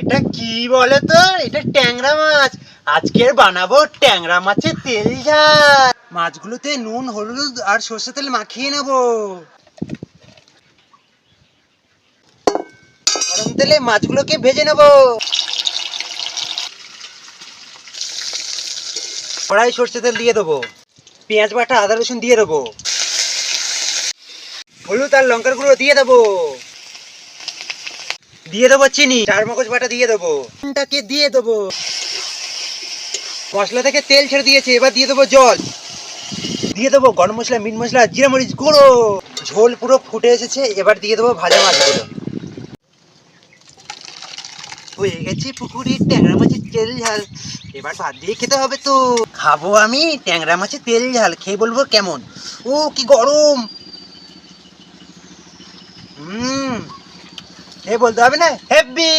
এটা কি বলে তো? এটা ট্যাংরা মাছ। আজকে বানাবো ট্যাংরা মাছের তেল ঝাল। মাছগুলোতে নুন হলুদ আর সর্ষে তেল মাখিয়ে নেবো। গরম তেলে মাছগুলোকে ভেজে নেবো। কড়াই সর্ষে তেল দিয়ে দেবো। পেঁয়াজ বাটা আদা রসুন দিয়ে দেবো। হলুদ আর লঙ্কার গুঁড়ো দিয়ে দেবো। দিয়ে দেবো চিনি, চার মগজ বাটা দিয়ে দেবো। নুনটাকে দিয়ে দেবো। মশলা থেকে তেল ছেড়ে দিয়েছে, এবার দিয়ে দেবো জল। দিয়ে দেবো গরম মশলা, মিট মশলা, জিরা মরিচ গুঁড়ো। ঝোল পুরো ফুটে এসেছে, এবার দিয়ে দেবো ভাজা মাছগুলো। হয়ে গেছে পুকুরের ট্যাংরা মাছের তেল ঝাল। এবার ভাত দিয়ে খেতে হবে তো। খাবো আমি ট্যাংরা মাছের তেল ঝাল, খেয়ে বলবো কেমন। ও কি গরম। খেয়ে বলতে হবে না হেব্বি।